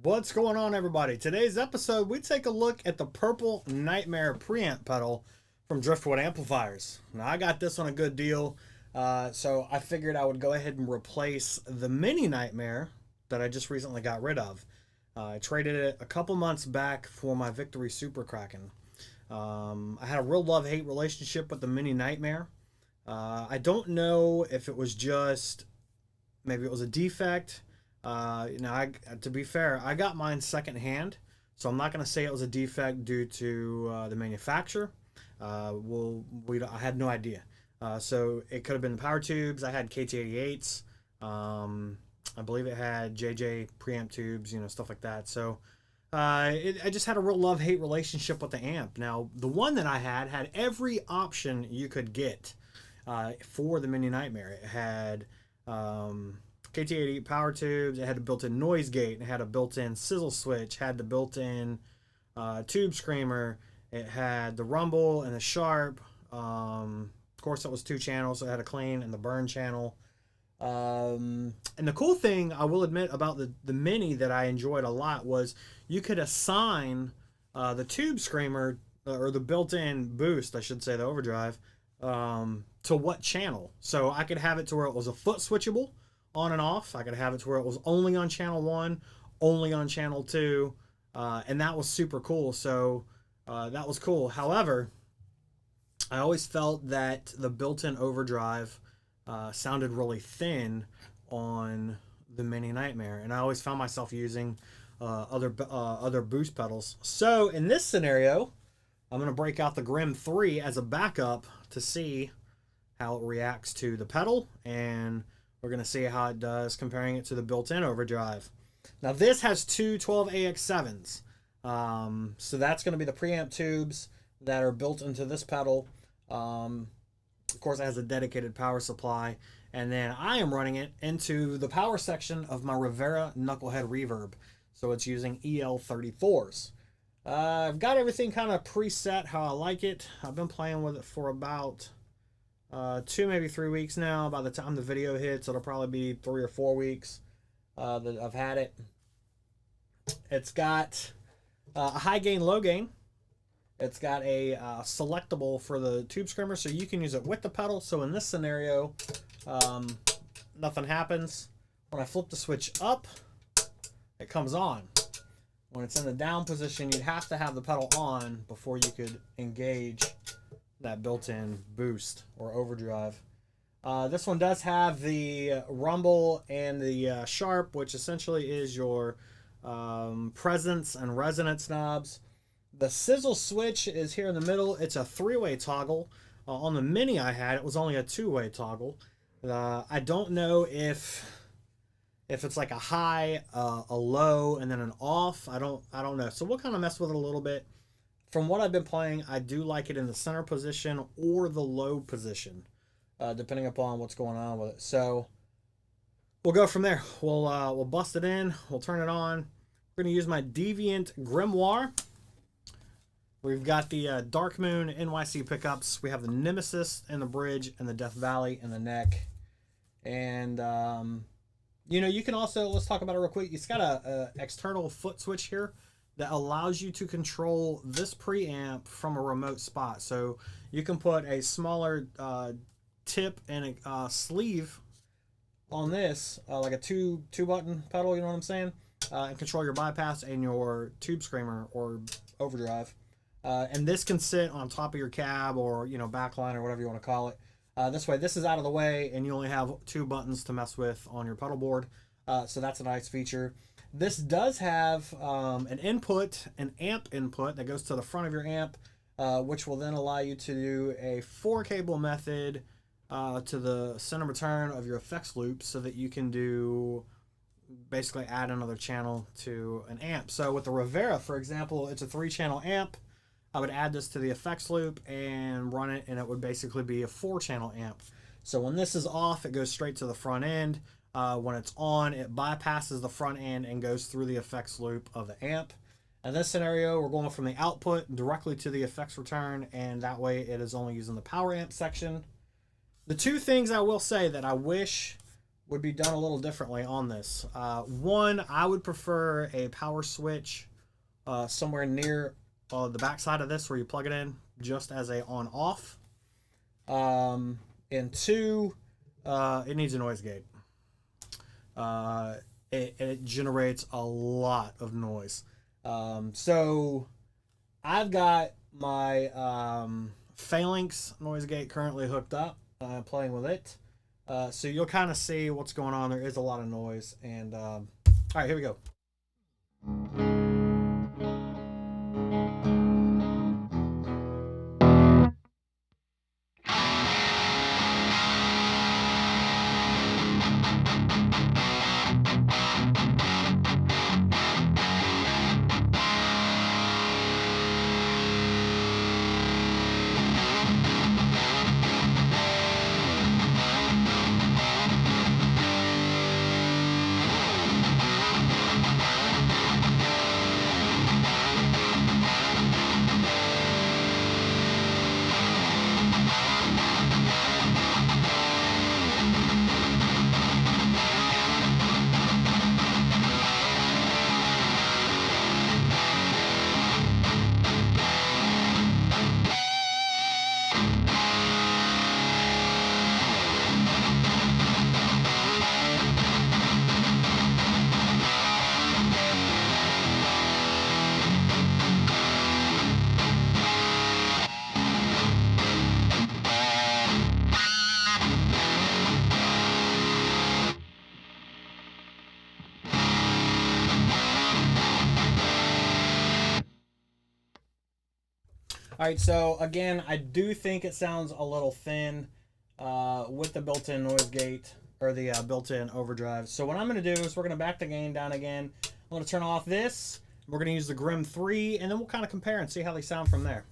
What's going on, everybody? Today's episode, we take a look at the Purple Nightmare preamp pedal from Driftwood Amplifiers. Now, I got this on a good deal, so I figured I would go ahead and replace the Mini Nightmare that I just recently got rid of. I traded it a couple months back for my Victory Super Kraken. I had a real love-hate relationship with the Mini Nightmare. I don't know if it was just, maybe it was a defect. To be fair, I got mine secondhand, so I'm not going to say it was a defect due to the manufacturer. I had no idea. So it could have been the power tubes. I had KT88s. I believe it had JJ preamp tubes, stuff like that. So I just had a real love-hate relationship with the amp. Now, the one that I had every option you could get for the Mini Nightmare. It had KT88 power tubes, it had a built-in noise gate, it had a built-in sizzle switch, had the built-in tube screamer, it had the rumble and the sharp. Of course, it was 2 channels, so it had a clean and the burn channel. And the cool thing, I will admit, about the Mini that I enjoyed a lot was you could assign the tube screamer, or the built-in boost, I should say, the overdrive, to what channel. So I could have it to where it was a foot switchable, on and off. I could have it to where it was only on channel 1, only on channel 2, and that was super cool. So that was cool. However, I always felt that the built-in overdrive sounded really thin on the Mini Nightmare, and I always found myself using other boost pedals. So in this scenario, I'm going to break out the Grim 3 as a backup to see how it reacts to the pedal, and we're going to see how it does comparing it to the built-in overdrive. Now, this has two 12AX7s. So that's going to be the preamp tubes that are built into this pedal. Of course, it has a dedicated power supply. And then I am running it into the power section of my Rivera Knucklehead Reverb. So it's using EL34s. I've got everything kind of preset how I like it. I've been playing with it for about 2, maybe 3 weeks now. By the time the video hits, it'll probably be 3 or 4 weeks that I've had it. It's got a high gain, low gain. It's got a selectable for the tube screamer, so you can use it with the pedal. So in this scenario, nothing happens. When I flip the switch up, it comes on. When it's in the down position, you'd have to have the pedal on before you could engage that built-in boost or overdrive. This one does have the rumble and the sharp, which essentially is your presence and resonance knobs. The sizzle switch is here in the middle. It's a 3-way toggle. On the Mini I had, it was only a 2-way toggle. I don't know if it's like a high, a low, and then an off. I don't know. So we'll kind of mess with it a little bit. From what I've been playing, I do like it in the center position or the low position, depending upon what's going on with it. So we'll go from there. We'll bust it in. We'll turn it on. We're going to use my Deviant Grimoire. We've got the Dark Moon NYC pickups. We have the Nemesis in the bridge and the Death Valley in the neck. And, you can also, let's talk about it real quick. It's got a external foot switch here that allows you to control this preamp from a remote spot. So you can put a smaller tip and a sleeve on this, like a two button pedal, you know what I'm saying? And control your bypass and your tube screamer or overdrive. And this can sit on top of your cab or, backline or whatever you want to call it. This way, this is out of the way and you only have 2 buttons to mess with on your pedal board. So that's a nice feature. This does have an amp input that goes to the front of your amp, which will then allow you to do a 4-cable method to the center return of your effects loop so that you can basically add another channel to an amp. So with the Rivera, for example, it's a 3-channel amp. I would add this to the effects loop and run it, and it would basically be a 4-channel amp. So when this is off, it goes straight to the front end. When it's on, it bypasses the front end and goes through the effects loop of the amp. In this scenario, we're going from the output directly to the effects return, and that way it is only using the power amp section. The 2 things I will say that I wish would be done a little differently on this. One, I would prefer a power switch somewhere near the back side of this where you plug it in, just as a on-off. And two, it needs a noise gate. It generates a lot of noise. So I've got my Phalanx noise gate currently hooked up, playing with it. So you'll kind of see what's going on. There is a lot of noise. And all right, here we go. All right, so again, I do think it sounds a little thin with the built-in noise gate or the built-in overdrive. So what I'm going to do is we're going to back the gain down again. I'm going to turn off this. We're going to use the Grim 3, and then we'll kind of compare and see how they sound from there.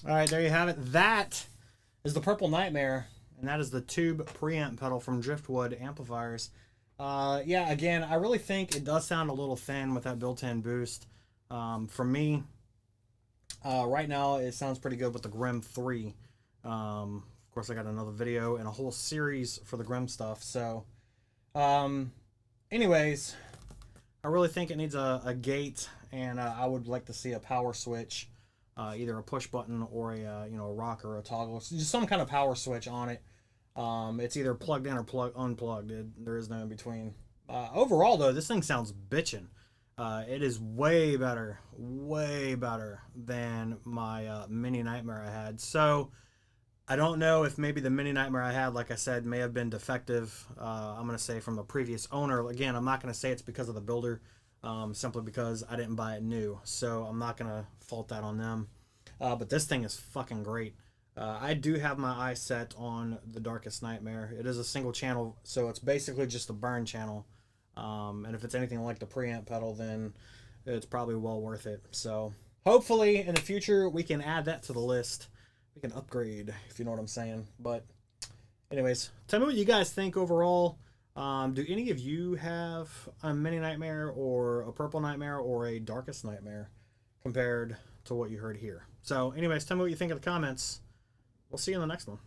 All right, there you have it. That is the Purple Nightmare, and that is the Tube Preamp pedal from Driftwood Amplifiers. Yeah, again, I really think it does sound a little thin with that built-in boost. For me, right now, it sounds pretty good with the Grim 3. Of course, I got another video and a whole series for the Grim stuff. So, anyways, I really think it needs a gate, and I would like to see a power switch. Either a push button or a a rocker or a toggle, just some kind of power switch on it. It's either plugged in or unplugged. There is no in between. Overall, though, this thing sounds bitchin'. It is way better than my Mini Nightmare I had. So I don't know if maybe the Mini Nightmare I had, like I said, may have been defective. I'm going to say from the previous owner. Again, I'm not going to say it's because of the builder. Simply because I didn't buy it new, so I'm not gonna fault that on them. But this thing is fucking great. I do have my eye set on the Darkest Nightmare. It is a single channel, so it's basically just a burn channel. And if it's anything like the preamp pedal, then it's probably well worth it. So hopefully in the future we can add that to the list. We can upgrade, if you know what I'm saying. But anyways, tell me what you guys think overall. Do any of you have a mini nightmare or a purple nightmare or a darkest nightmare compared to what you heard here? So anyways, tell me what you think in the comments. We'll see you in the next one.